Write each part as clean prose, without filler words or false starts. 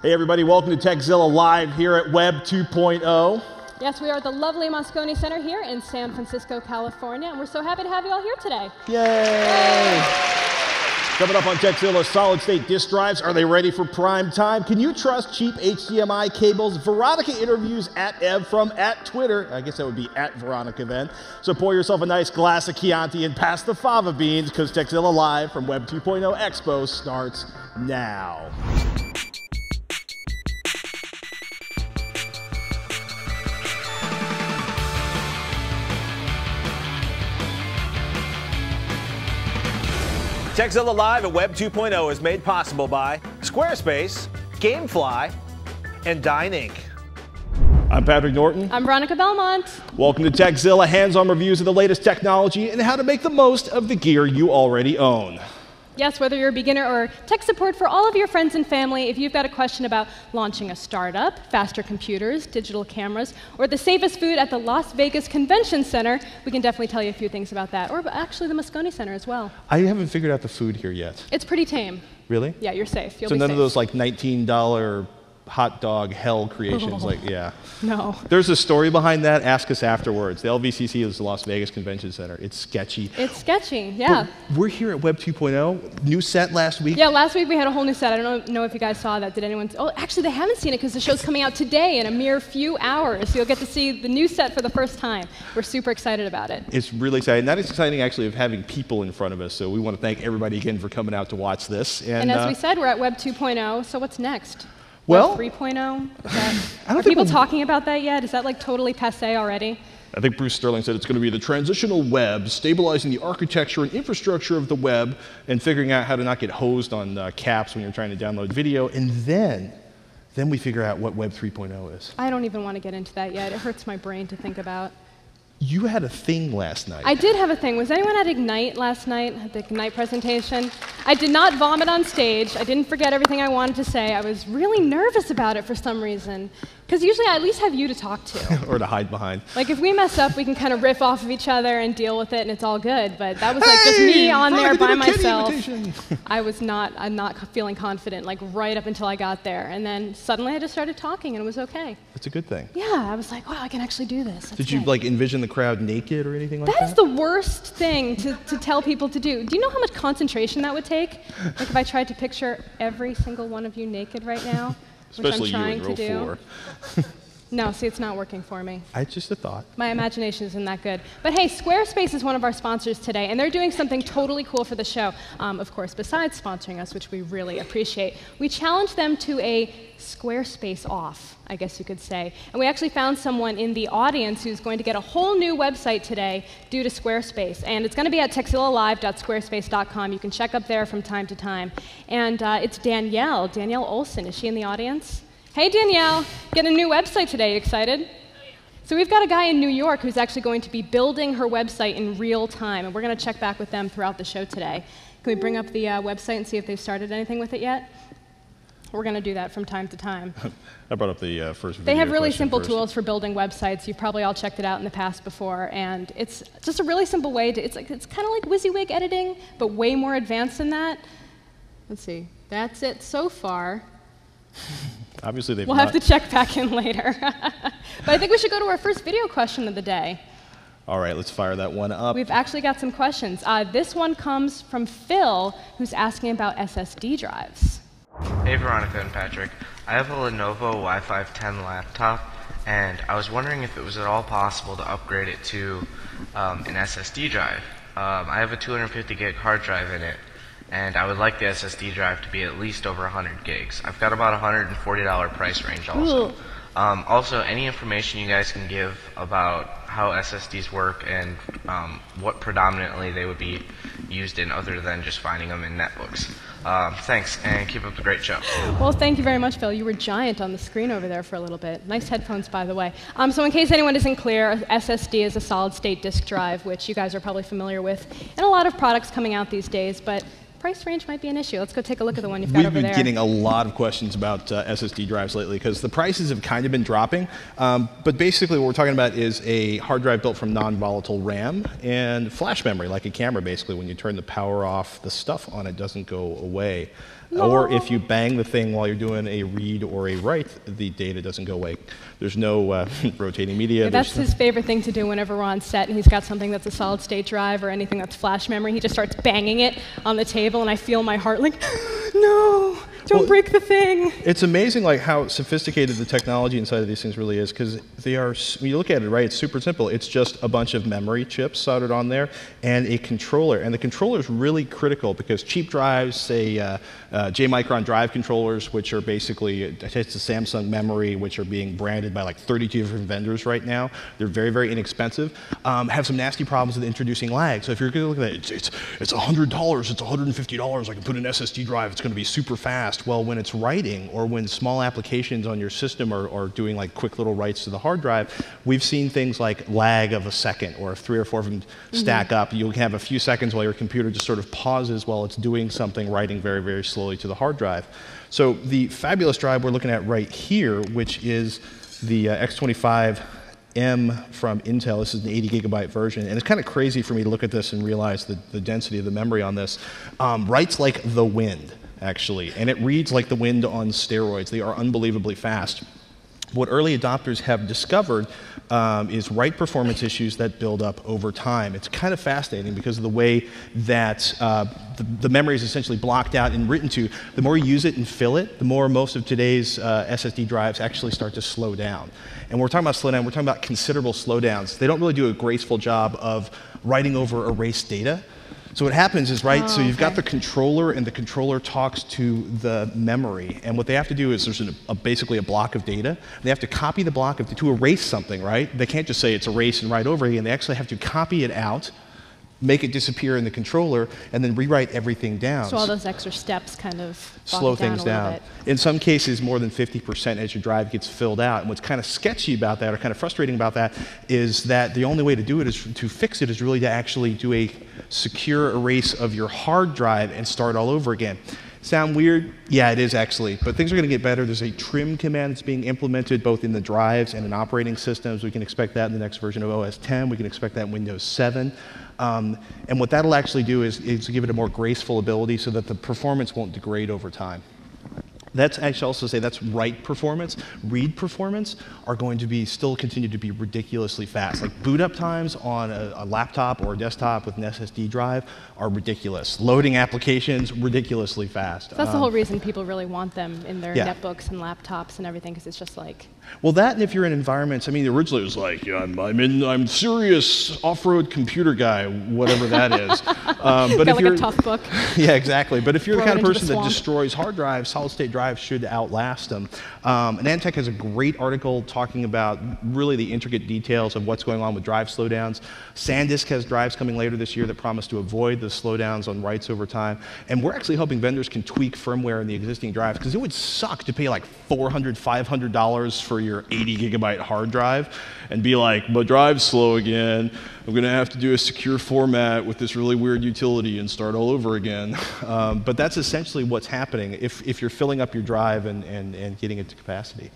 Hey everybody, welcome to Tekzilla Live here at Web 2.0. Yes, we are at the lovely Moscone Center here in San Francisco, California, and we're so happy to have you all here today. Yay! Coming up on Tekzilla, solid-state disk drives. Are they ready for prime time? Can you trust cheap HDMI cables? Veronica interviews @Ev from @Twitter. I guess that would be @Veronica then. So pour yourself a nice glass of Chianti and pass the fava beans, because Tekzilla Live from Web 2.0 Expo starts now. Tekzilla Live at Web 2.0 is made possible by Squarespace, Gamefly, and Dine Inc. I'm Patrick Norton. I'm Veronica Belmont. Welcome to Tekzilla, hands-on reviews of the latest technology and how to make the most of the gear you already own. Yes, whether you're a beginner or tech support for all of your friends and family, if you've got a question about launching a startup, faster computers, digital cameras, or the safest food at the Las Vegas Convention Center, we can definitely tell you a few things about that, or actually the Moscone Center as well. I haven't figured out the food here yet. It's pretty tame. Really? Yeah, you're safe. You'll so be none safe. of those like $19 hot dog hell creations, like, yeah. No. There's a story behind that. Ask us afterwards. The LVCC is the Las Vegas Convention Center. It's sketchy. It's sketchy, yeah. But we're here at Web 2.0. New set last week. Yeah, last week we had a whole new set. I don't know if you guys saw that. Did anyone? Oh, actually, they haven't seen it because the show's coming out today in a mere few hours. So you'll get to see the new set for the first time. We're super excited about it. It's really exciting. Not as exciting, actually, of having people in front of us. So we want to thank everybody again for coming out to watch this. And as we said, we're at Web 2.0. So what's next? Well, Web 3.0? Are people talking about that yet? Is that like totally passé already? I think Bruce Sterling said it's going to be the transitional web, stabilizing the architecture and infrastructure of the web, and figuring out how to not get hosed on caps when you're trying to download video. And then we figure out what Web 3.0 is. I don't even want to get into that yet. It hurts my brain to think about. You had a thing last night. I did have a thing. Was anyone at Ignite last night, at the Ignite presentation? I did not vomit on stage. I didn't forget everything I wanted to say. I was really nervous about it for some reason. Because usually I at least have you to talk to. Or to hide behind. Like if we mess up, we can kind of riff off of each other and deal with it, and it's all good. But that was like just me on there by myself. I'm not feeling confident, like right up until I got there. And then suddenly I just started talking, and it was okay. That's a good thing. Yeah, I was like, wow, I can actually do this. That's Did you like envision the crowd naked or anything like that? That is the worst thing to tell people to do. Do you know how much concentration that would take? Like if I tried to picture every single one of you naked right now, especially which I'm trying you in to do. row 4. No, see, it's not working for me. It's just a thought. My imagination isn't that good. But hey, Squarespace is one of our sponsors today, and they're doing something totally cool for the show. Of course, besides sponsoring us, which we really appreciate, we challenged them to a Squarespace off, I guess you could say. And we actually found someone in the audience who's going to get a whole new website today due to Squarespace. And it's going to be at tekzillalive.squarespace.com. You can check up there from time to time. And it's Danielle Olson. Is she in the audience? Hey, Danielle, getting a new website today. You excited? So we've got a guy in New York who's actually going to be building her website in real time, and we're going to check back with them throughout the show today. Can we bring up the website and see if they've started anything with it yet? We're going to do that from time to time. I brought up the first video. They have really simple first. tools for building websites. You've probably all checked it out in the past before, and it's just a really simple way to, it's kind of like WYSIWYG editing, but way more advanced than that. Let's see. That's it so far. Obviously, they've We'll have to check back in later. But I think we should go to our first video question of the day. All right, let's fire that one up. We've actually got some questions. This one comes from Phil, who's asking about SSD drives. Hey Veronica and Patrick, I have a Lenovo Wi-Fi 10 laptop, and I was wondering if it was at all possible to upgrade it to an SSD drive. I have a 250 gig hard drive in it, and I would like the SSD drive to be at least over 100 gigs. I've got about $140 price range also. Also, any information you guys can give about how SSDs work and what predominantly they would be used in other than just finding them in netbooks. Thanks, and keep up the great show. Well, thank you very much, Phil. You were giant on the screen over there for a little bit. Nice headphones, by the way. So in case anyone isn't clear, SSD is a solid-state disk drive, which you guys are probably familiar with, and a lot of products coming out these days, but price range might be an issue. Let's go take a look at the one you've got over there. We've been getting a lot of questions about SSD drives lately because the prices have kind of been dropping. But basically what we're talking about is a hard drive built from non-volatile RAM and flash memory, like a camera basically. When you turn the power off, the stuff on it doesn't go away. No. Or if you bang the thing while you're doing a read or a write, the data doesn't go away. There's no rotating media. Yeah, that's his favorite thing to do whenever we're on set and he's got something that's a solid-state drive or anything that's flash memory. He just starts banging it on the table, and I feel my heart like, no, don't break the thing. It's amazing like how sophisticated the technology inside of these things really is, because they are, when you look at it, right, it's super simple. It's just a bunch of memory chips soldered on there and a controller. And the controller is really critical because cheap drives, say J-Micron drive controllers, which are basically attached to Samsung memory, which are being branded by like 32 different vendors right now. They're very, very inexpensive. Have some nasty problems with introducing lag. So if you're going to look at it, it's $100, it's $150. I can put an SSD drive. It's going to be super fast. Well, when it's writing or when small applications on your system are doing like quick little writes to the hard drive, we've seen things like lag of a second, or if 3 or 4 of them stack up, you'll have a few seconds while your computer just sort of pauses while it's doing something, writing very, very slowly to the hard drive. So the fabulous drive we're looking at right here, which is the X25M from Intel. This is an 80 gigabyte version, and it's kind of crazy for me to look at this and realize the density of the memory on this. Writes like the wind, actually, and it reads like the wind on steroids. They are unbelievably fast. What early adopters have discovered is write performance issues that build up over time. It's kind of fascinating because of the way that the memory is essentially blocked out and written to. The more you use it and fill it, the more most of today's SSD drives actually start to slow down. And when we're talking about slowdown, we're talking about considerable slowdowns. They don't really do a graceful job of writing over erased data. So what happens is, right, so you've got the controller, and the controller talks to the memory. And what they have to do is there's basically a block of data. They have to copy the block to erase something, right? They can't just say it's erase and write over again. They actually have to copy it out, make it disappear in the controller, and then rewrite everything down. So all those extra steps kind of slow things down. In some cases, more than 50% as your drive gets filled out. And what's kind of sketchy about that, or kind of frustrating about that, is that the only way to do it is to fix it is really to actually do a secure erase of your hard drive and start all over again. Sound weird? Yeah, it is actually, but things are going to get better. There's a trim command that's being implemented both in the drives and in operating systems. We can expect that in the next version of OS 10. We can expect that in Windows 7. And what that'll actually do is give it a more graceful ability so that the performance won't degrade over time. That's actually also say that's write performance. Read performance are going to be still continue to be ridiculously fast. Like boot up times on a laptop or a desktop with an SSD drive are ridiculous. Loading applications, ridiculously fast. So that's the whole reason people really want them in their netbooks and laptops and everything, because it's just like. Well, that, and if you're in environments, I mean, originally it was like, yeah, I'm serious off-road computer guy, whatever that is. But if like a tough book. Yeah, exactly. But if you're the kind of person that destroys hard drives, solid-state drives should outlast them. And Antec has a great article talking about really the intricate details of what's going on with drive slowdowns. SanDisk has drives coming later this year that promise to avoid the slowdowns on writes over time. And we're actually hoping vendors can tweak firmware in the existing drives, because it would suck to pay like $400, $500 for your 80 gigabyte hard drive and be like, my drive's slow again. I'm going to have to do a secure format with this really weird utility and start all over again. But that's essentially what's happening if you're filling up your drive and getting it to capacity.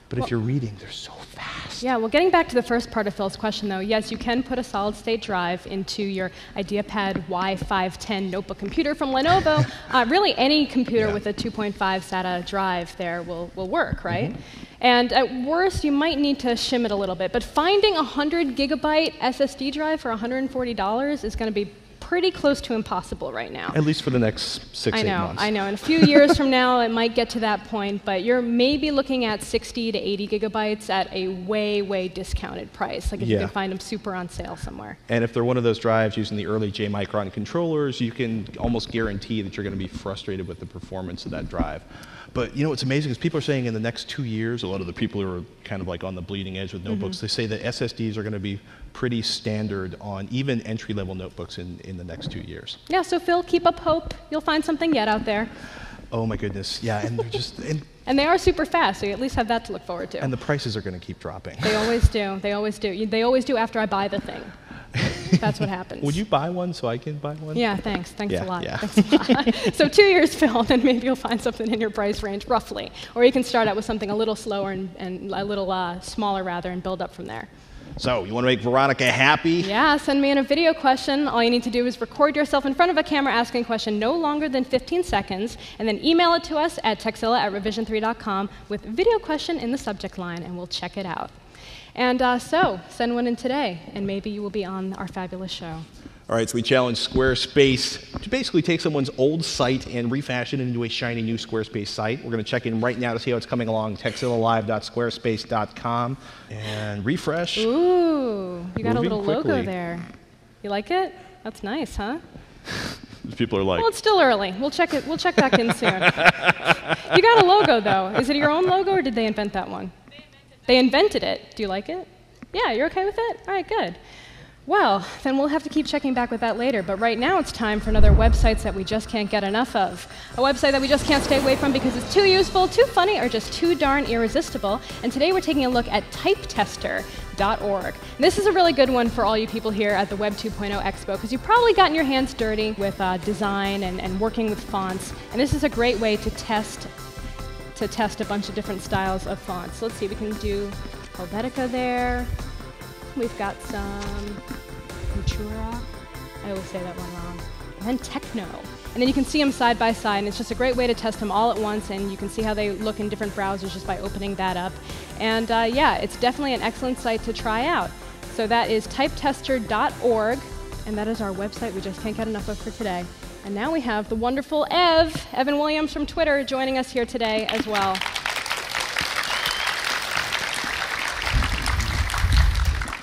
But if you're reading, they're so fast. Yeah, well, getting back to the first part of Phil's question, though, yes, you can put a solid-state drive into your IdeaPad Y510 notebook computer from Lenovo. Really, any computer with a 2.5 SATA drive there will work, right? And at worst, you might need to shim it a little bit. But finding a 100 gigabyte SSD drive for $140 is going to be pretty close to impossible right now. At least for the next 6-8 months. I know. In a few years from now, it might get to that point, but you're maybe looking at 60 to 80 gigabytes at a way, way discounted price, like if you can find them super on sale somewhere. And if they're one of those drives using the early J-Micron controllers, you can almost guarantee that you're going to be frustrated with the performance of that drive. But you know what's amazing is people are saying in the next 2 years, a lot of the people who are kind of like on the bleeding edge with notebooks, they say that SSDs are going to be pretty standard on even entry-level notebooks in the next 2 years. Yeah, so Phil, keep up hope. You'll find something yet out there. Oh my goodness, yeah, and they're just... And they are super fast, so you at least have that to look forward to. And the prices are going to keep dropping. They always do. They always do. They always do after I buy the thing. That's what happens. Would you buy one so I can buy one? Yeah, thanks. Thanks Yeah, a lot. yeah. Thanks a lot. So 2 years, Phil, then maybe you'll find something in your price range, roughly. Or you can start out with something a little slower and a little smaller, rather, and build up from there. So, you want to make Veronica happy? Yeah, send me in a video question. All you need to do is record yourself in front of a camera asking a question no longer than 15 seconds, and then email it to us at tekzilla@revision3.com with video question in the subject line, and we'll check it out. And so, send one in today, and maybe you will be on our fabulous show. All right, so we challenge Squarespace to basically take someone's old site and refashion it into a shiny new Squarespace site. We're going to check in right now to see how it's coming along. tekzillalive.squarespace.com and refresh. Ooh, you got a little quickly. logo there. You like it? That's nice, huh? People are like, Well, it's still early. We'll check it. We'll check back in soon. You got a logo though. Is it your own logo or did they invent that one? They invented it. Do you like it? Yeah, you're okay with it? All right, good. Well, then we'll have to keep checking back with that later. But right now it's time for another websites that we just can't get enough of. A website that we just can't stay away from because it's too useful, too funny, or just too darn irresistible. And today we're taking a look at typetester.org. And this is a really good one for all you people here at the Web 2.0 Expo because you've probably gotten your hands dirty with design and working with fonts. And this is a great way to test a bunch of different styles of fonts. So let's see, we can do Helvetica there. We've got some Futura. I always say that one wrong. And then Techno. And then you can see them side by side, and it's just a great way to test them all at once, and you can see how they look in different browsers just by opening that up. And yeah, it's definitely an excellent site to try out. So that is typetester.org, and that is our website we just can't get enough of for today. And now we have the wonderful Evan Williams from Twitter, joining us here today as well.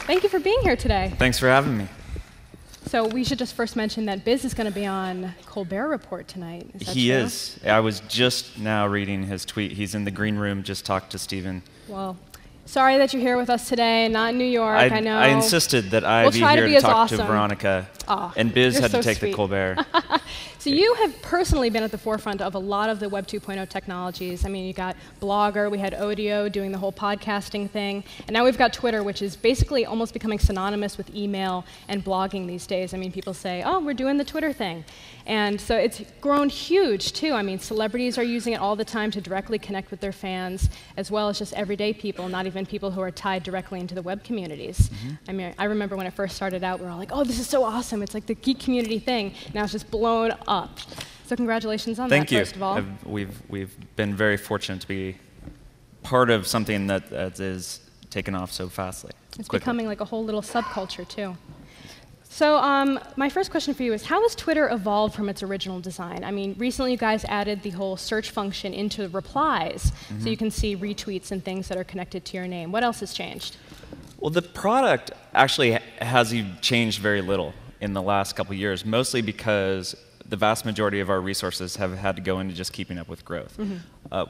Thank you for being here today. Thanks for having me. So we should just first mention that Biz is going to be on Colbert Report tonight. Is that He true? is. I was just now reading his tweet. He's in the green room, just talked to Stephen. Well, sorry that you're here with us today, not in New York, I know. I insisted that I We'll be try to here be to as talk awesome. to Veronica, Aw, and Biz you're had so to take sweet. the Colbert. So you have personally been at the forefront of a lot of the Web 2.0 technologies. I mean, you got Blogger, we had Odeo doing the whole podcasting thing, and now we've got Twitter, which is basically almost becoming synonymous with email and blogging these days. I mean, people say, oh, we're doing the Twitter thing. And so it's grown huge, too. I mean, celebrities are using it all the time to directly connect with their fans, as well as just everyday people, not even people who are tied directly into the web communities. I mean, I remember when it first started out, we were all like, oh, this is so awesome. It's like the geek community thing. Now it's just blown up. So congratulations on Thank that, you. first of all. We've been very fortunate to be part of something that is taken off so fastly. It's quickly. becoming like a whole little subculture, too. So my first question for you is, how has Twitter evolved from its original design? I mean, recently you guys added the whole search function into the replies, so you can see retweets and things that are connected to your name. What else has changed? Well, the product actually has changed very little in the last couple of years, mostly because the vast majority of our resources have had to go into just keeping up with growth.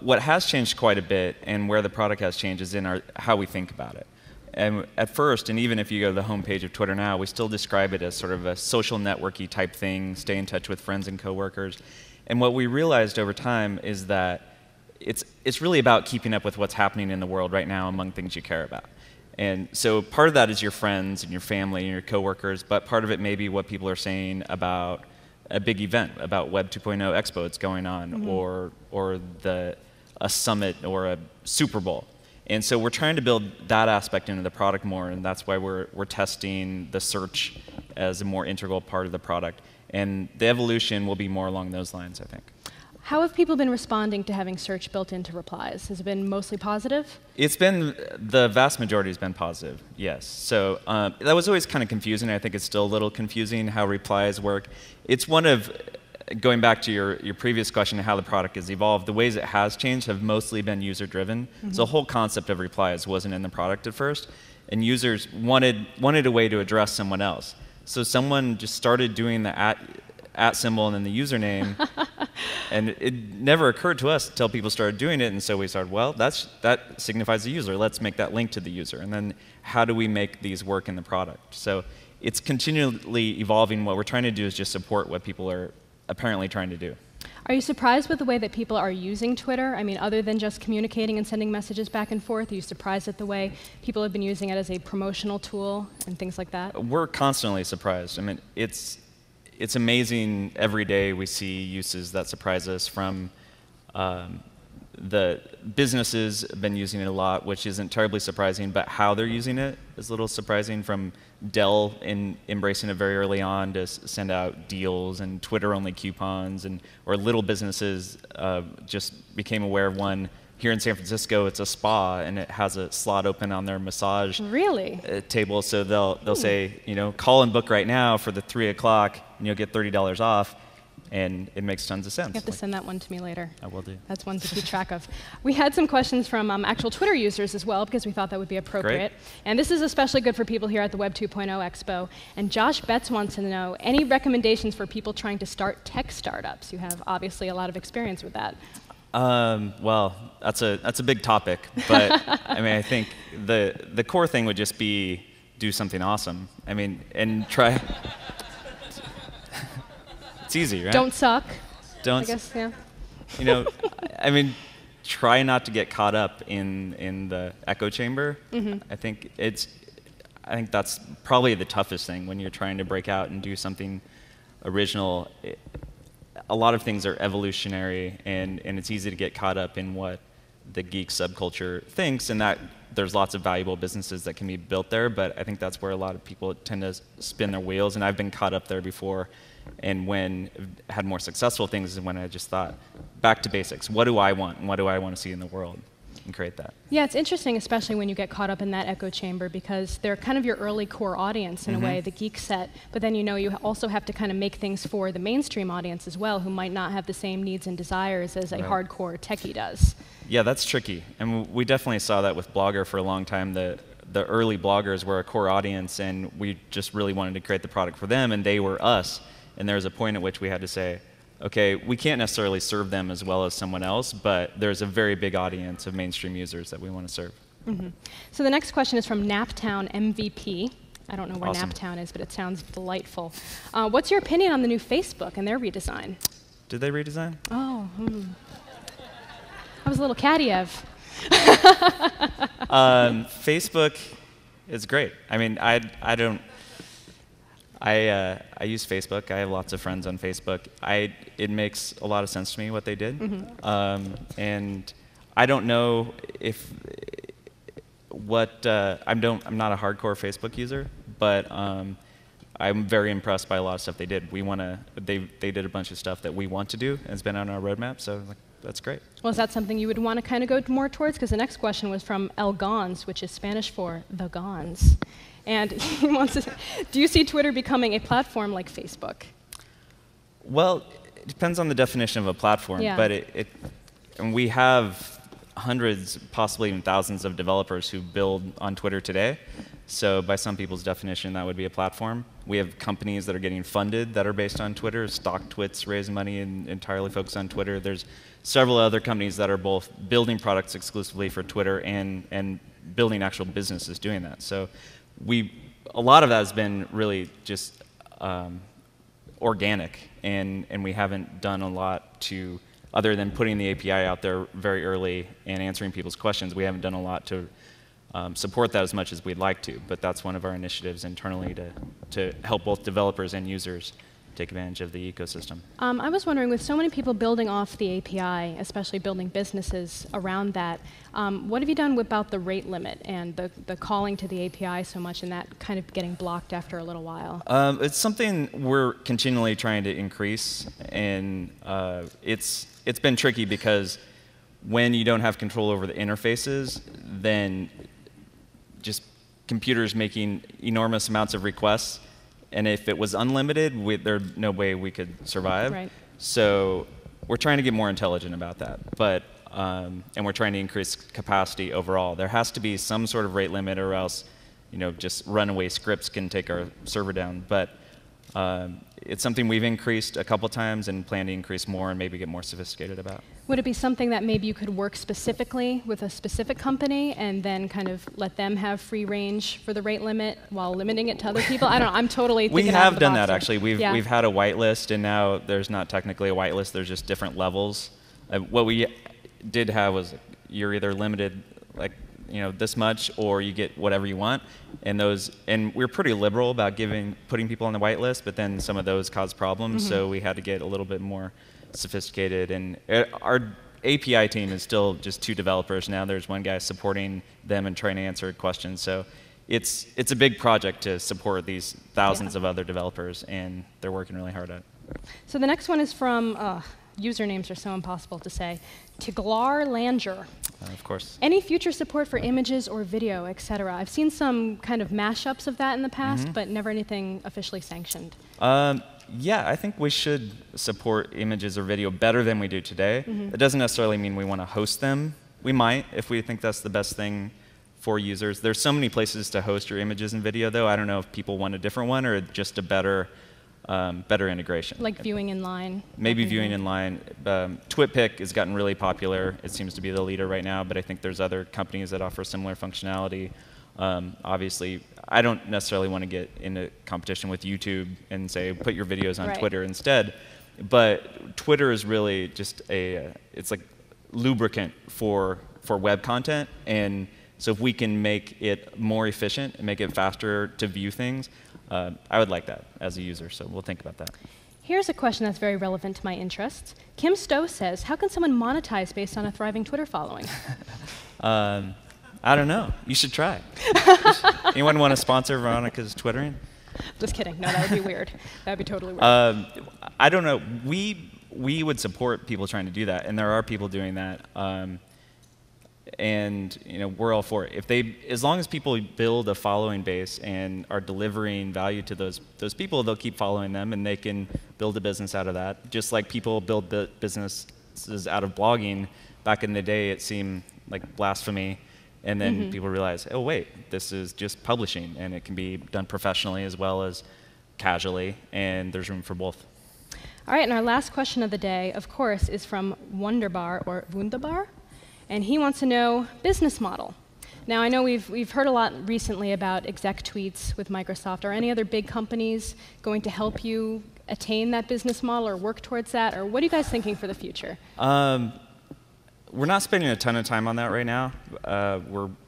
What has changed quite a bit, and where the product has changed, is in how we think about it. And at first, and even if you go to the homepage of Twitter now, we still describe it as sort of a social networky type thing, stay in touch with friends and coworkers. And what we realized over time is that it's really about keeping up with what's happening in the world right now among things you care about. And so part of that is your friends and your family and your coworkers, but part of it may be what people are saying about a big event, about Web 2.0 Expo that's going on, or a summit or a Super Bowl. And so we're trying to build that aspect into the product more, and that's why we're testing the search as a more integral part of the product. And the evolution will be more along those lines, I think. How have people been responding to having search built into replies? Has it been mostly positive? It's been, the vast majority has been positive, yes. So that was always kind of confusing. I think it's still a little confusing how replies work. It's one of, going back to your previous question of how the product has evolved, the ways it has changed have mostly been user-driven. So the whole concept of replies wasn't in the product at first, and users wanted a way to address someone else. So someone just started doing the at symbol and then the username, and it never occurred to us until people started doing it, and so we started, well, that signifies the user. Let's make that link to the user, and then how do we make these work in the product? So it's continually evolving. What we're trying to do is just support what people are apparently trying to do. Are you surprised with the way that people are using Twitter? I mean, other than just communicating and sending messages back and forth, are you surprised at the way people have been using it as a promotional tool and things like that? We're constantly surprised. I mean, it's amazing. Every day we see uses that surprise us from the businesses have been using it a lot, which isn't terribly surprising, but how they're using it is a little surprising, from Dell embracing it very early on to send out deals and Twitter-only coupons, or little businesses just became aware of one. Here in San Francisco, it's a spa, and it has a slot open on their massage table, so they'll say, call and book right now for the 3 o'clock, and you'll get $30 off. And it makes tons of sense. You have to send that one to me later. I will do. That's one to keep track of. We had some questions from actual Twitter users as well, because we thought that would be appropriate. Great. And this is especially good for people here at the Web 2.0 Expo. And Josh Betts wants to know, any recommendations for people trying to start tech startups? You have obviously a lot of experience with that. Well, that's a big topic, but I mean, I think the core thing would just be do something awesome. I mean, and try. It's easy, right? Don't suck. Don't. I guess, yeah. I mean, try not to get caught up in the echo chamber. Mm-hmm. I think that's probably the toughest thing when you're trying to break out and do something original. A lot of things are evolutionary, and it's easy to get caught up in what the geek subculture thinks, and that there's lots of valuable businesses that can be built there, but I think that's where a lot of people tend to spin their wheels, and I've been caught up there before. And when I've had more successful things is when I just thought, back to basics. What do I want, and what do I want to see in the world? And create that. Yeah, it's interesting, especially when you get caught up in that echo chamber, because they're kind of your early core audience in a way, the geek set. But then you also have to kind of make things for the mainstream audience as well, who might not have the same needs and desires as a hardcore techie does. Yeah, that's tricky. And we definitely saw that with Blogger for a long time. The early bloggers were a core audience, and we just really wanted to create the product for them, and they were us. And there was a point at which we had to say, okay, we can't necessarily serve them as well as someone else, but there's a very big audience of mainstream users that we want to serve. Mm-hmm. So the next question is from Naptown MVP. I don't know where Awesome. Naptown is, but it sounds delightful. What's your opinion on the new Facebook and their redesign? Did they redesign? Oh, I was a little catty of. Facebook is great. I mean, I use Facebook. I have lots of friends on Facebook. It makes a lot of sense to me what they did. Mm-hmm. And I don't know if I'm not a hardcore Facebook user, but I'm very impressed by a lot of stuff they did. They did a bunch of stuff that we want to do, and it's been on our roadmap. So that's great. Well, is that something you would want to kind of go more towards? Because the next question was from El Gons, which is Spanish for the Gons. And he wants to, do you see Twitter becoming a platform like Facebook? Well, it depends on the definition of a platform. Yeah. But and we have hundreds, possibly even thousands of developers who build on Twitter today. So by some people's definition, that would be a platform. We have companies that are getting funded that are based on Twitter. StockTwits raise money and entirely focus on Twitter. There's several other companies that are both building products exclusively for Twitter and building actual businesses doing that. So a lot of that has been really just organic, and we haven't done a lot to, other than putting the API out there very early and answering people's questions, we haven't done a lot to support that as much as we'd like to. But that's one of our initiatives internally to help both developers and users take advantage of the ecosystem. I was wondering, with so many people building off the API, especially building businesses around that, what have you done about the rate limit and the calling to the API so much, and that kind of getting blocked after a little while? It's something we're continually trying to increase, and it's been tricky because when you don't have control over the interfaces, then just computers making enormous amounts of requests. And if it was unlimited, there's no way we could survive. Right. So we're trying to get more intelligent about that. But and we're trying to increase capacity overall. There has to be some sort of rate limit, or else, just runaway scripts can take our server down. But It's something we've increased a couple times and plan to increase more and maybe get more sophisticated about. Would it be something that maybe you could work specifically with a specific company and then kind of let them have free range for the rate limit while limiting it to other people? I don't know. I'm totally thinking We out of have the done box that, here. actually. We've had a whitelist, and now there's not technically a whitelist. There's just different levels. What we did have was you're either limited, like, this much, or you get whatever you want. And we're pretty liberal about putting people on the whitelist, but then some of those cause problems, so we had to get a little bit more sophisticated. And our API team is still just 2 developers now. There's 1 guy supporting them and trying to answer questions. So it's a big project to support these thousands of other developers, and they're working really hard at it. So the next one is from, usernames are so impossible to say, Tiglar Langer. Of course. Any future support for images or video, etc.? I've seen some kind of mashups of that in the past, but never anything officially sanctioned. Yeah, I think we should support images or video better than we do today. That doesn't necessarily mean we want to host them. We might, if we think that's the best thing for users. There's so many places to host your images and video, though. I don't know if people want a different one or just a better integration. Like viewing in line. Maybe viewing in line. TwitPic has gotten really popular. It seems to be the leader right now, but I think there's other companies that offer similar functionality. Obviously, I don't necessarily want to get into competition with YouTube and say, put your videos on Twitter instead. But Twitter is really just it's like lubricant for web content. And so if we can make it more efficient and make it faster to view things, I would like that as a user. So we'll think about that. Here's a question that's very relevant to my interests. Kim Stowe says, how can someone monetize based on a thriving Twitter following? I don't know. You should try. Anyone want to sponsor Veronica's Twittering? Just kidding. No, that would be weird. That would be totally weird. I don't know. We would support people trying to do that, and there are people doing that. And we're all for it. As long as people build a following base and are delivering value to those people, they'll keep following them, and they can build a business out of that. Just like people build businesses out of blogging. Back in the day, it seemed like blasphemy. And then people realize, oh, wait, this is just publishing, and it can be done professionally as well as casually, and there's room for both. All right, and our last question of the day, of course, is from Wunderbar, or Wunderbar, and he wants to know business model. Now, I know we've heard a lot recently about exec tweets with Microsoft. Are any other big companies going to help you attain that business model or work towards that, or what are you guys thinking for the future? We're not spending a ton of time on that right now.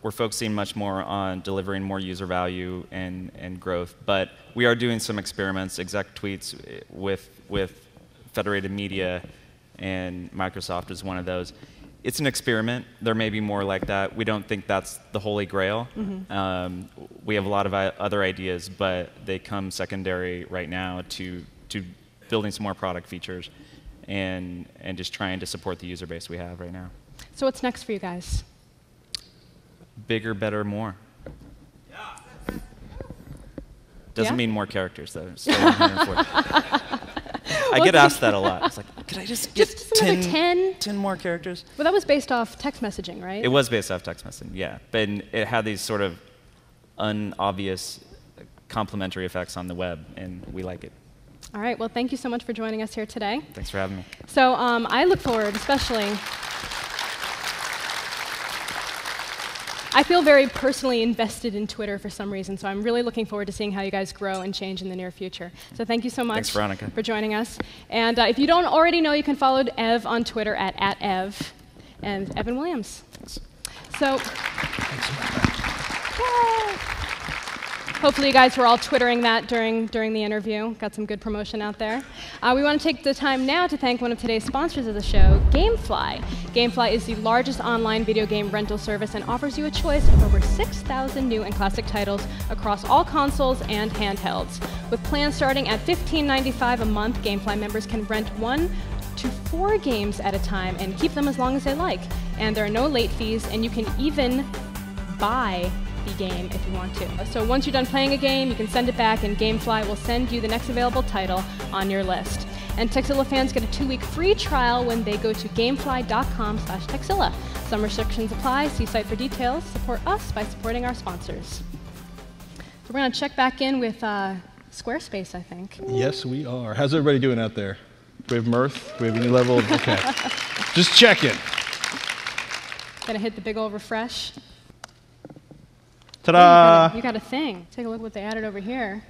We're focusing much more on delivering more user value and growth. But we are doing some experiments, exec tweets with Federated Media, and Microsoft is one of those. It's an experiment. There may be more like that. We don't think that's the holy grail. We have a lot of other ideas, but they come secondary right now to building some more product features. And just trying to support the user base we have right now. So what's next for you guys? Bigger, better, more. Doesn't mean more characters, though. Still 140. I get asked that a lot. It's like, could I just get 10 more characters? Well, that was based off text messaging, right? It was based off text messaging, yeah. But it had these sort of unobvious complementary effects on the web, and we like it. All right, well, thank you so much for joining us here today. Thanks for having me. So I look forward, especially, I feel very personally invested in Twitter for some reason, so I'm really looking forward to seeing how you guys grow and change in the near future. So thank you so much Thanks, Veronica. for joining us. And if you don't already know, you can follow Ev on Twitter at @Ev, and Evan Williams. Thanks. So, yay. Hopefully you guys were all twittering that during the interview. Got some good promotion out there. We want to take the time now to thank one of today's sponsors of the show, GameFly. GameFly is the largest online video game rental service and offers you a choice of over 6,000 new and classic titles across all consoles and handhelds. With plans starting at $15.95 a month, GameFly members can rent 1 to 4 games at a time and keep them as long as they like. And there are no late fees, and you can even buy the game if you want to. So once you're done playing a game, you can send it back, and GameFly will send you the next available title on your list. And Tekzilla fans get a 2-week free trial when they go to gamefly.com/Tekzilla. Some restrictions apply. See site for details. Support us by supporting our sponsors. So we're going to check back in with Squarespace, I think. Yes, we are. How's everybody doing out there? Do we have mirth? Do we have any level of... Okay. Just checking. Gonna hit the big old refresh. Ta-da! Oh, you got a thing. Take a look at what they added over here.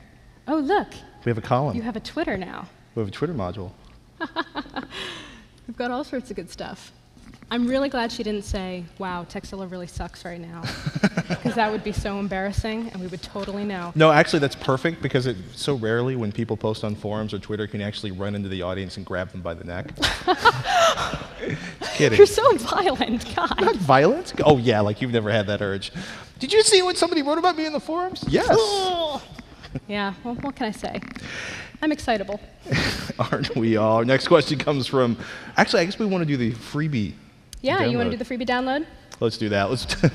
Oh, look. We have a column. You have a Twitter now. We have a Twitter module. We've got all sorts of good stuff. I'm really glad she didn't say, wow, Tekzilla really sucks right now. Because that would be so embarrassing, and we would totally know. No, actually, that's perfect, because it so rarely when people post on forums or Twitter can you actually run into the audience and grab them by the neck. Just kidding. You're so violent, God. Not violent? Oh, yeah, like you've never had that urge. Did you see what somebody wrote about me in the forums? Yes. Yeah, well, what can I say? I'm excitable. Aren't we all? Our next question comes from, actually, I guess we want to do the freebie. Yeah, you want download. to do the freebie download? Let's do that.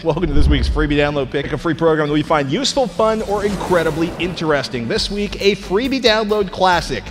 Welcome to this week's freebie download. Pick a free program that we find useful, fun, or incredibly interesting. This week, a freebie download classic.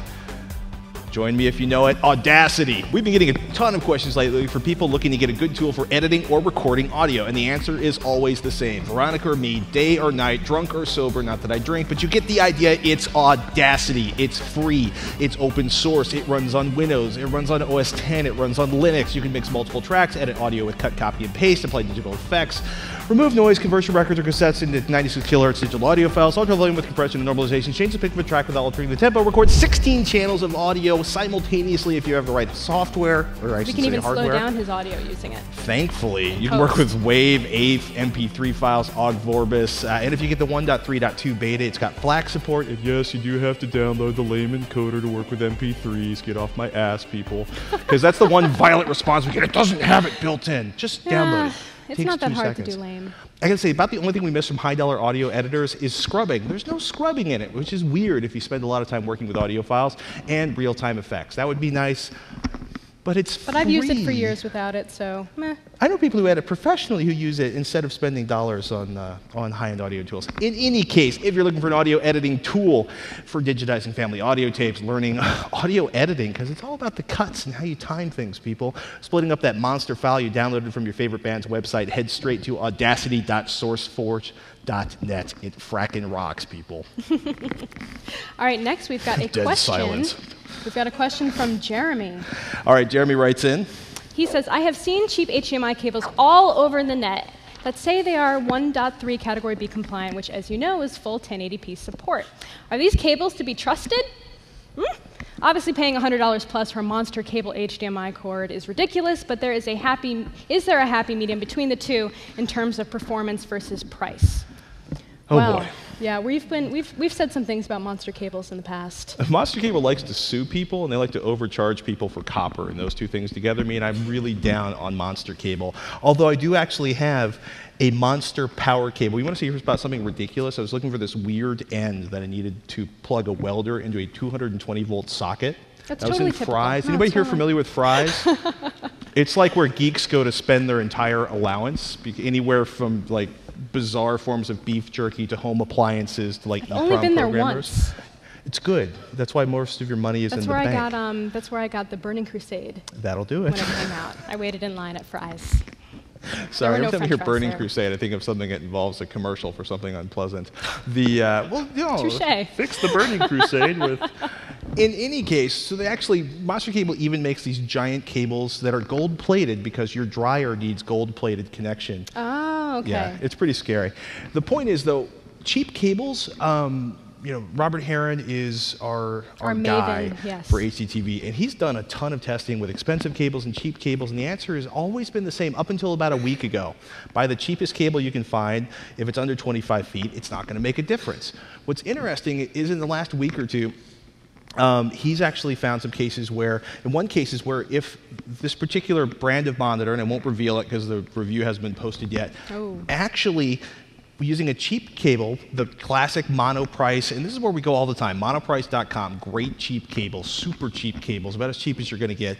Join me if you know it, Audacity. We've been getting a ton of questions lately for people looking to get a good tool for editing or recording audio, and the answer is always the same. Veronica or me, day or night, drunk or sober, not that I drink, but you get the idea. It's Audacity. It's free. It's open source. It runs on Windows. It runs on OS X. It runs on Linux. You can mix multiple tracks, edit audio with cut, copy, and paste, apply digital effects, remove noise, convert your records or cassettes into 96 kilohertz digital audio files, alter volume with compression and normalization, change the pitch of a track without altering the tempo, record 16 channels of audio simultaneously if you have the right software, or I We should can say even hardware. slow down his audio using it. Thankfully, you can work with WAV, AIF, MP3 files, OGG Vorbis, and if you get the 1.3.2 beta, it's got FLAC support. And yes, you do have to download the layman encoder to work with MP3s. Get off my ass, people. Because that's the one violent response we get. It doesn't have it built in. Just download it. It's Takes not that 2 hard seconds. to do lame. I gotta say, about the only thing we miss from high-dollar audio editors is scrubbing. There's no scrubbing in it, which is weird if you spend a lot of time working with audio files, and real-time effects. That would be nice, but it's free. But I've used it for years without it, so meh. I know people who edit professionally who use it instead of spending dollars on high-end audio tools. In any case, if you're looking for an audio editing tool for digitizing family audio tapes, learning audio editing, because it's all about the cuts and how you time things, people. Splitting up that monster file you downloaded from your favorite band's website, head straight to audacity.sourceforge.net. It frackin' rocks, people. All right, next we've got a Dead question. silence. We've got a question from Jeremy. All right, Jeremy writes in. He says, I have seen cheap HDMI cables all over the net that say they are 1.3 Category B compliant, which, as you know, is full 1080p support. Are these cables to be trusted? Obviously, paying $100 plus for a monster cable HDMI cord is ridiculous, but is there a happy medium between the two in terms of performance versus price? Oh, well, boy. Yeah, we've said some things about monster cables in the past. Monster Cable likes to sue people, and they like to overcharge people for copper, and those two things together mean I'm really down on Monster Cable. Although I do actually have a Monster Power Cable. You want to see about something ridiculous? I was looking for this weird end that I needed to plug a welder into a 220-volt socket. That's that was totally in typical. Fry's. No, Anybody it's here totally. familiar with Fry's? It's like where geeks go to spend their entire allowance, anywhere from like bizarre forms of beef jerky to home appliances to like Only EEPROM been there programmers. once. It's good. That's why most of your money is in the bank. That's where I got the Burning Crusade That'll do when it. it came out. I waited in line at Fry's. Sorry, no every time I French hear fries Burning there. Crusade, I think of something that involves a commercial for something unpleasant. Touché. Fix the Burning Crusade with. In any case, so Monster Cable even makes these giant cables that are gold-plated because your dryer needs gold-plated connection. Oh, okay. Yeah, it's pretty scary. The point is, though, cheap cables. Robert Heron is our guy maven, yes. for HDTV, and he's done a ton of testing with expensive cables and cheap cables, and the answer has always been the same up until about a week ago. Buy the cheapest cable you can find. If it's under 25 feet, it's not going to make a difference. What's interesting is in the last week or two, he's actually found some cases where, in one case is where if this particular brand of monitor, and I won't reveal it because the review hasn't been posted yet, actually using a cheap cable, the classic Monoprice, and this is where we go all the time, monoprice.com, great cheap cables, super cheap cables, about as cheap as you're going to get,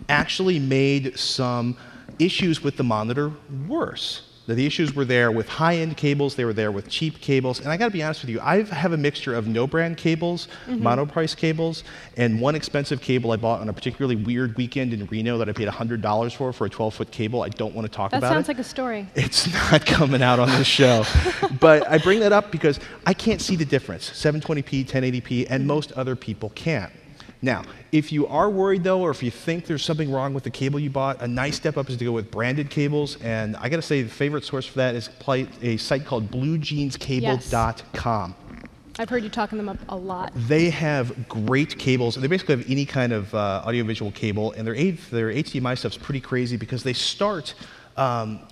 actually made some issues with the monitor worse. The issues were there with high-end cables, they were there with cheap cables, and I gotta be honest with you, I have a mixture of no-brand cables, monoprice cables, and one expensive cable I bought on a particularly weird weekend in Reno that I paid $100 for a 12-foot cable. I don't want to talk about it. That sounds like a story. It's not coming out on this show. But I bring that up because I can't see the difference, 720p, 1080p, and most other people can't. Now, if you are worried though, or if you think there's something wrong with the cable you bought, a nice step up is to go with branded cables. And I gotta say, the favorite source for that is a site called bluejeanscable.com. I've heard you talking them up a lot. They have great cables. They basically have any kind of audiovisual cable, and their HDMI stuff's pretty crazy because they start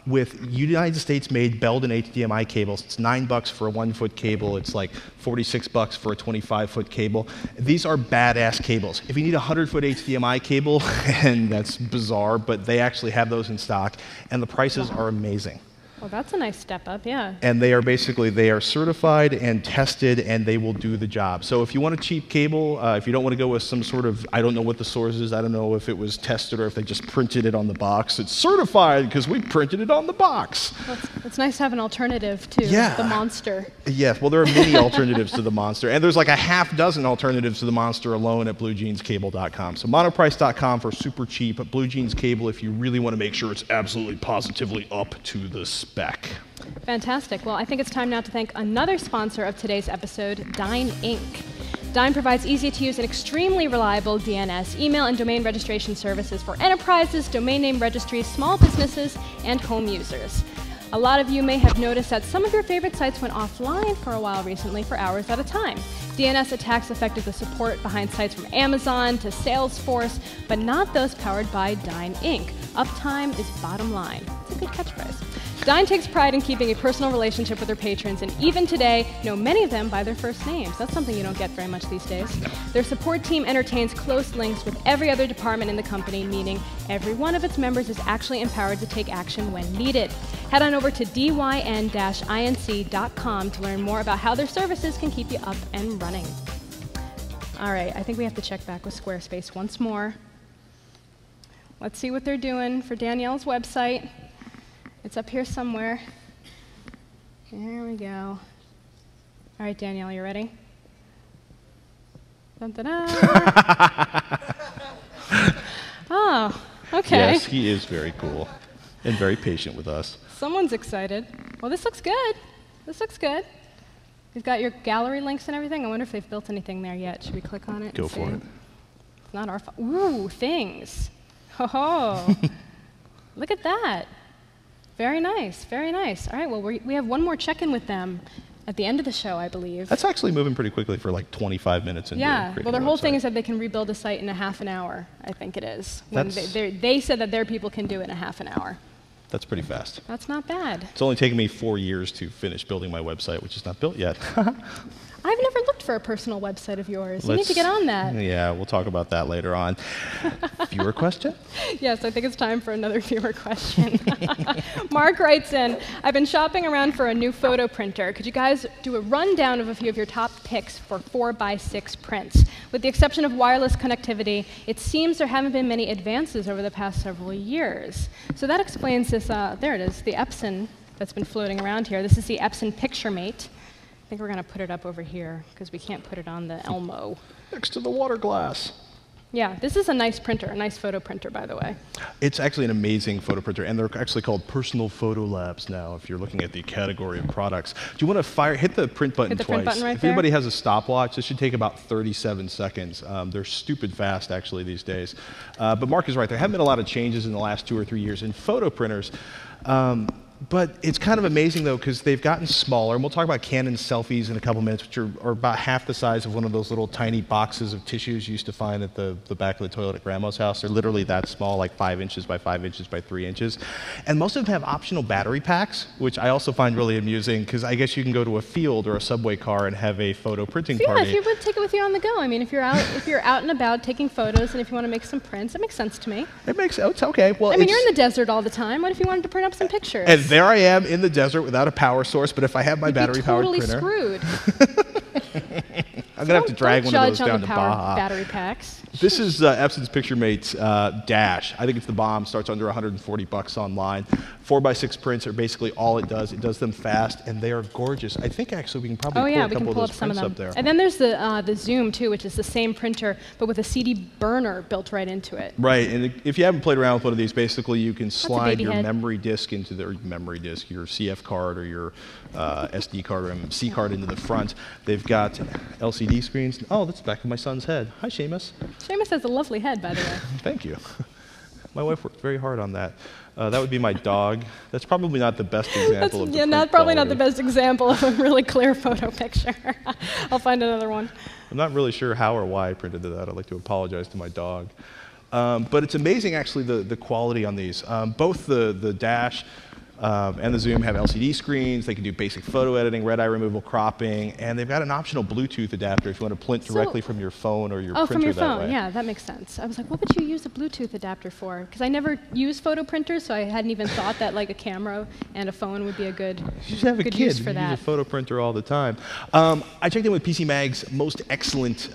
with United States-made Belden HDMI cables. It's $9 for a 1-foot cable. It's like $46 for a 25-foot cable. These are badass cables. If you need a 100-foot HDMI cable, and that's bizarre, but they actually have those in stock, and the prices are amazing. Well, that's a nice step up, yeah. And they are certified and tested, and they will do the job. So if you want a cheap cable, if you don't want to go with some sort of, I don't know what the source is, I don't know if it was tested or if they just printed it on the box. It's certified because we printed it on the box. Well, it's nice to have an alternative to the Monster. Yes, well, there are many alternatives to the Monster, and there's like a half dozen alternatives to the Monster alone at bluejeanscable.com. So monoprice.com for super cheap, but Blue Jeans Cable if you really want to make sure it's absolutely positively up to the spec. Fantastic. Well, I think it's time now to thank another sponsor of today's episode, Dyn Inc. Dyn provides easy-to-use and extremely reliable DNS, email, and domain registration services for enterprises, domain name registries, small businesses, and home users. A lot of you may have noticed that some of your favorite sites went offline for a while recently for hours at a time. DNS attacks affected the support behind sites from Amazon to Salesforce, but not those powered by Dyn Inc. Uptime is bottom line. It's a good catchphrase. Dyn takes pride in keeping a personal relationship with their patrons, and even today, know many of them by their first names. That's something you don't get very much these days. Their support team entertains close links with every other department in the company, meaning every one of its members is actually empowered to take action when needed. Head on over to dyn-inc.com to learn more about how their services can keep you up and running. All right, I think we have to check back with Squarespace once more. Let's see what they're doing for Danielle's website. It's up here somewhere. Here we go. All right, Danielle, you ready? Dun, dun, dun. Oh, okay. Yes, he is very cool and very patient with us. Someone's excited. Well, this looks good. This looks good. You've got your gallery links and everything. I wonder if they've built anything there yet. Should we click on it? Go for it. It's not our fault. Ooh, things. Ho-ho. Look at that. Very nice, very nice. All right, well, we have one more check-in with them at the end of the show, I believe. That's actually moving pretty quickly for like 25 minutes into creating well, their a whole website. thing is that they can rebuild a site in a half an hour, I think it is. When they said that their people can do it in a half an hour. That's pretty fast. That's not bad. It's only taken me 4 years to finish building my website, which is not built yet. I've never looked for a personal website of yours. You need to get on that. Yeah, we'll talk about that later on. Viewer question? Yes, I think it's time for another viewer question. Mark writes in, I've been shopping around for a new photo printer. Could you guys do a rundown of a few of your top picks for 4x6 prints? With the exception of wireless connectivity, it seems there haven't been many advances over the past several years. So that explains this, there it is, the Epson that's been floating around here. This is the Epson PictureMate. I think we're going to put it up over here because we can't put it on the Elmo. Next to the water glass. Yeah, this is a nice printer, a nice photo printer, by the way. It's actually an amazing photo printer, and they're actually called personal photo labs now, if you're looking at the category of products. Do you want to hit the print button hit the twice? Print button right if there? anybody has a stopwatch, this should take about 37 seconds. They're stupid fast, actually, these days. But Mark is right. There haven't been a lot of changes in the last 2 or 3 years in photo printers. But it's kind of amazing, though, because they've gotten smaller. And we'll talk about Canon selfies in a couple minutes, which are about half the size of one of those little tiny boxes of tissues you used to find at the back of the toilet at Grandma's house. They're literally that small, like 5 inches by 5 inches by 3 inches. And most of them have optional battery packs, which I also find really amusing, because I guess you can go to a field or a subway car and have a photo printing party. Yeah, if you would take it with you on the go. I mean, if you're out and about taking photos, and if you want to make some prints, it makes sense to me. It's okay. Well, I mean, you're in the desert all the time. What if you wanted to print up some pictures? And there I am in the desert without a power source, but if I have my battery-powered printer... You'd be totally screwed. I'm going to have to drag one of those down to Baja. Baja. Battery packs. This is Epson's PictureMate's Dash. I think it's the bomb. Starts under 140 bucks online. 4x6 prints are basically all it does. It does them fast, and they are gorgeous. I think actually we can probably pull a couple of those prints up there. And then there's the Zoom too, which is the same printer but with a CD burner built right into it. Right, and if you haven't played around with one of these, basically you can That's a slide baby your head. memory disk into your CF card or your SD card or MC card into the front. They've got LCD screens. Oh, that's the back of my son's head. Hi, Seamus. Seamus has a lovely head, by the way. Thank you. My wife worked very hard on that. That would be my dog. That's probably not the best example of the print probably not quality. the best example of a really clear photo picture. I'll find another one. I'm not really sure how or why I printed that. I'd like to apologize to my dog. But it's amazing, actually, the quality on these. Both the Dash and the Zoom have LCD screens. They can do basic photo editing, red eye removal, cropping, and they've got an optional Bluetooth adapter if you want to print directly from your phone or your printer from your that phone. way. Yeah, that makes sense. I was like, what would you use a Bluetooth adapter for? Because I never use photo printers, so I hadn't even thought that like a camera and a phone would be a good, You should have a good kid. use for You that. use a photo printer all the time. I checked in with PC Mag's most excellent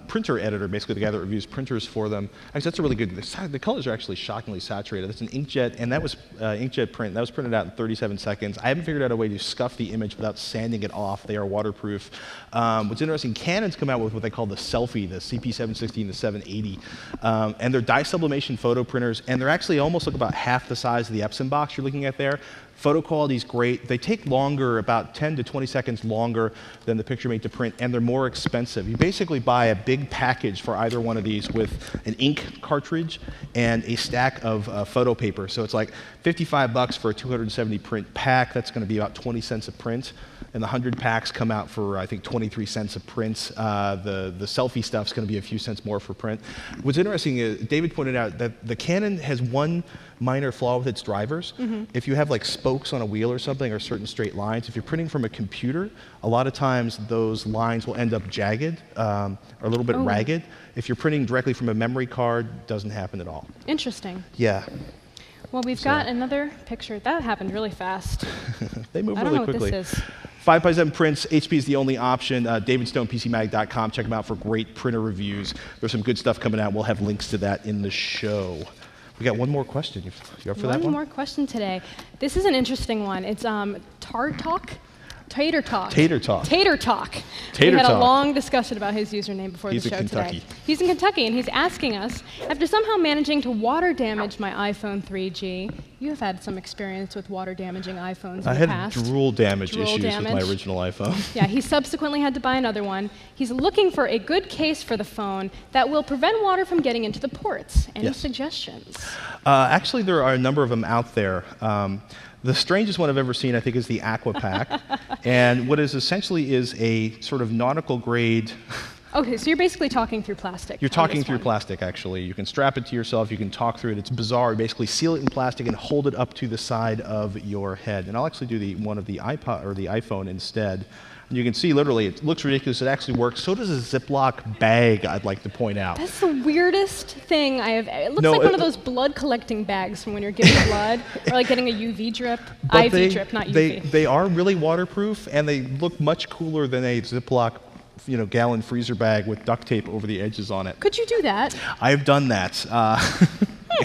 printer editor, basically the guy that reviews printers for them. Actually, that's a really good. The colors are actually shockingly saturated. That's an inkjet, and that was inkjet print. That was printed out in 37 seconds. I haven't figured out a way to scuff the image without sanding it off. They are waterproof. What's interesting, Canon's come out with what they call the Selfie, the CP760 and the 780, and they're dye sublimation photo printers, and they're actually almost like about half the size of the Epson box you're looking at there. Photo quality is great. They take longer, about 10 to 20 seconds longer than the PictureMate to print, and they're more expensive. You basically buy a big package for either one of these with an ink cartridge and a stack of photo paper. So it's like 55 bucks for a 270 print pack. That's going to be about 20 cents a print. And the 100 packs come out for, I think, 23 cents a print. The Selfie stuff's going to be a few cents more for print. What's interesting is David pointed out that the Canon has one minor flaw with its drivers. If you have like spokes on a wheel or something or certain straight lines, if you're printing from a computer, a lot of times those lines will end up jagged or a little bit ragged. If you're printing directly from a memory card, it doesn't happen at all. Interesting. Yeah. Well, we've got another picture. That happened really fast. They move I don't really know quickly. what this is. 5x7 prints, HP is the only option. DavidStonePCMag.com. Check them out for great printer reviews. There's some good stuff coming out. We'll have links to that in the show. We got one more question. You up for that one? One more question today. This is an interesting one. It's Tater Talk. Tater Talk. Tater Talk. Tater We had a Talk. long discussion about his username before He's the show in Kentucky. today. He's in Kentucky, and he's asking us, after somehow managing to water damage my iPhone 3G, you have had some experience with water damaging iPhones in the I past. had drool damage Drool issues with my damage. original iPhone. Yeah, he subsequently had to buy another one. He's looking for a good case for the phone that will prevent water from getting into the ports. Any Yes. suggestions? Actually, there are a number of them out there. The strangest one I've ever seen, I think, is the Aqua Pack. And what is essentially is a sort of nautical grade. Okay, so you're basically talking through plastic. You're on talking this through one. plastic, actually. You can strap it to yourself. You can talk through it. It's bizarre. You basically seal it in plastic and hold it up to the side of your head. And I'll actually do one of the iPod or the iPhone instead. And you can see, literally, it looks ridiculous. It actually works. So does a Ziploc bag, I'd like to point out. That's the weirdest thing I have. It looks No, like one of those blood collecting bags from when you're giving blood, or like getting a UV drip. IV drip, not UV. They are really waterproof, and they look much cooler than a Ziploc, gallon freezer bag with duct tape over the edges on it. Could you do that? I've done that,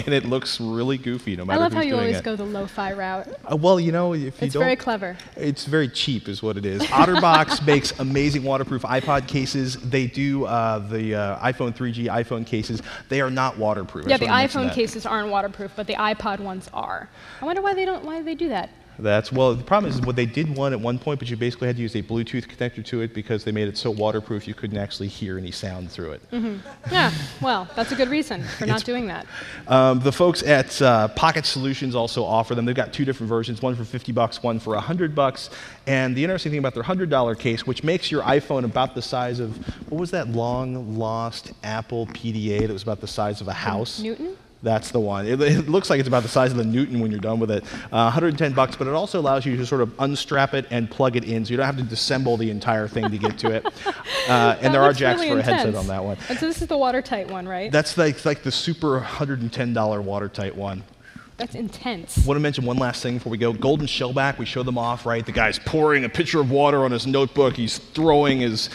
and it looks really goofy no I matter love who's how you doing always it. go the lo-fi route. Well, if you It's don't, very clever. it's very cheap, is what it is. OtterBox makes amazing waterproof iPod cases. They do the iPhone 3G iPhone cases. They are not waterproof. I Yeah, just the wanna mention iPhone that. cases aren't waterproof, but the iPod ones are. I wonder why they do that. The problem is what they did one at one point, but you basically had to use a Bluetooth connector to it because they made it so waterproof you couldn't actually hear any sound through it. Yeah, well, that's a good reason for not doing that. The folks at Pocket Solutions also offer them. They've got two different versions, one for 50 bucks, one for 100 bucks. And the interesting thing about their $100 case, which makes your iPhone about the size of, what was that long lost Apple PDA that was about the size of a house? Newton? That's the one. It looks like it's about the size of the Newton when you're done with it. 110 bucks, but it also allows you to sort of unstrap it and plug it in, so you don't have to disassemble the entire thing to get to it. And there are looks jacks really for a headset intense. on that one. And so this is the watertight one, right? That's like the super $110 watertight one. That's intense. I want to mention one last thing before we go. Golden Shellback, we show them off, right? The guy's pouring a pitcher of water on his notebook. He's throwing his,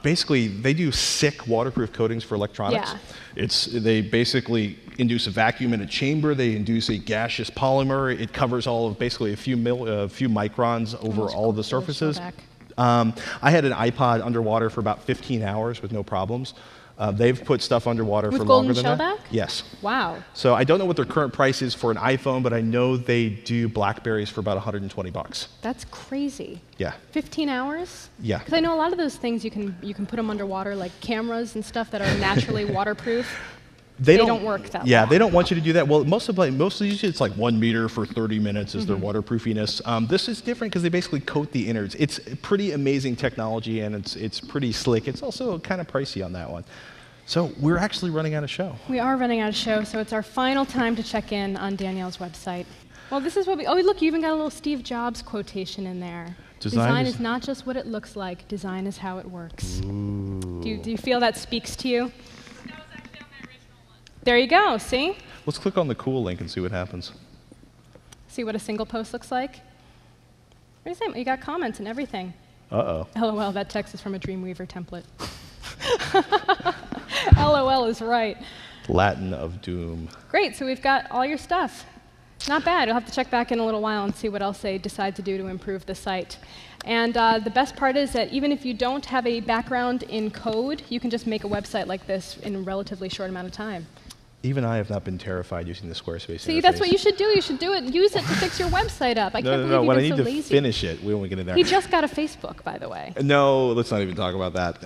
basically, they do sick waterproof coatings for electronics. Yeah. They basically induce a vacuum in a chamber. They induce a gaseous polymer. It covers all of basically a few microns over all of the surfaces. I had an iPod underwater for about 15 hours with no problems. They've put stuff underwater for longer than that. Golden Shellback? Yes. Wow. So I don't know what their current price is for an iPhone, but I know they do Blackberries for about $120. That's crazy. Yeah. 15 hours? Yeah. Because I know a lot of those things you can put them underwater, like cameras and stuff that are naturally waterproof. They don't work that Yeah, long. they don't want you to do that. Well, mostly usually it's like 1 meter for 30 minutes is their waterproofiness. This is different because they basically coat the innards. It's pretty amazing technology, and it's pretty slick. It's also kind of pricey on that one. So we're actually running out of show. We are running out of show, so it's our final time to check in on Danielle's website. Well, this is what oh, look, you even got a little Steve Jobs quotation in there. Design is not just what it looks like. Design is how it works. Do you feel that speaks to you? There you go, see? Let's click on the cool link and see what happens. See what a single post looks like? What do you say? You got comments and everything. Uh-oh. LOL, that text is from a Dreamweaver template. LOL is right. Latin of doom. Great, so we've got all your stuff. Not bad. You'll have to check back in a little while and see what else they decide to do to improve the site. And the best part is that even if you don't have a background in code, you can just make a website like this in a relatively short amount of time. Even I have not been terrified using the Squarespace See, interface. That's what you should do. You should do it. Use it to fix your website up. I can't believe when I you've need been so to lazy. finish it, we won't get in there. He just got a Facebook, by the way. No, let's not even talk about that.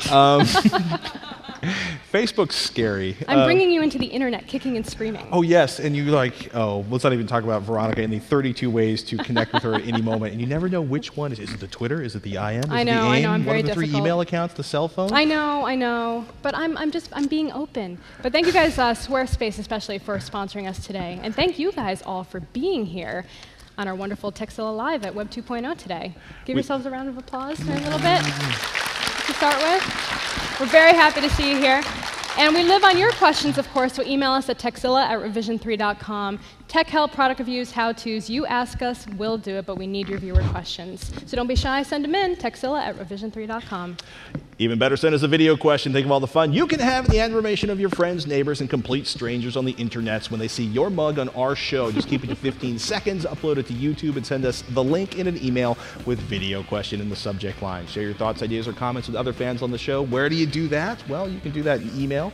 Facebook's scary. I'm bringing you into the internet, kicking and screaming. Oh, yes, and you let's not even talk about Veronica and the 32 ways to connect with her at any moment, and you never know which one. Is it the Twitter? Is it the IM? Is I know, it the AIM? I'm very One of the 3 difficult. email accounts, the cell phone? I know, but I'm being open. But thank you guys, Squarespace especially, for sponsoring us today. And thank you guys all for being here on our wonderful Tekzilla Live at Web 2.0 today. Give yourselves a round of applause for a little bit to start with. We're very happy to see you here. And we live on your questions, of course, so email us at tekzilla@revision3.com. Tech help, product reviews, how-tos, you ask us, we'll do it, but we need your viewer questions. So don't be shy, send them in, tekzilla@revision3.com. Even better, send us a video question. Think of all the fun you can have in the admiration of your friends, neighbors, and complete strangers on the internets when they see your mug on our show. Just keep it to 15 seconds, upload it to YouTube, and send us the link in an email with video question in the subject line. Share your thoughts, ideas, or comments with other fans on the show. Where do you do that? Well, you can do that in email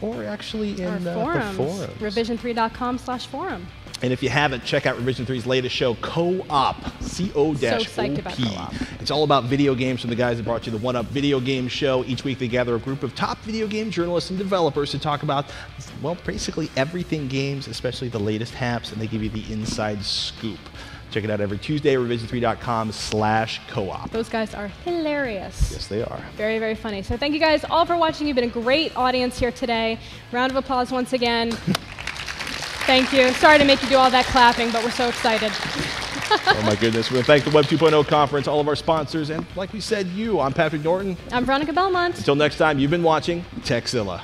or actually in the forums. Revision3.com/forum. And if you haven't, check out Revision 3's latest show, Co-op, C-O-O-P. So psyched about Co-op. It's all about video games from the guys that brought you the One Up Video Game Show. Each week they gather a group of top video game journalists and developers to talk about, well, basically everything games, especially the latest haps, and they give you the inside scoop. Check it out every Tuesday at revision3.com/co-op. Those guys are hilarious. Yes, they are. Very, very funny. So thank you guys all for watching. You've been a great audience here today. Round of applause once again. Thank you. Sorry to make you do all that clapping, but we're so excited. Oh my goodness. We want to thank the Web 2.0 conference, all of our sponsors, and like we said, you. I'm Patrick Norton. I'm Veronica Belmont. Until next time, you've been watching Tekzilla.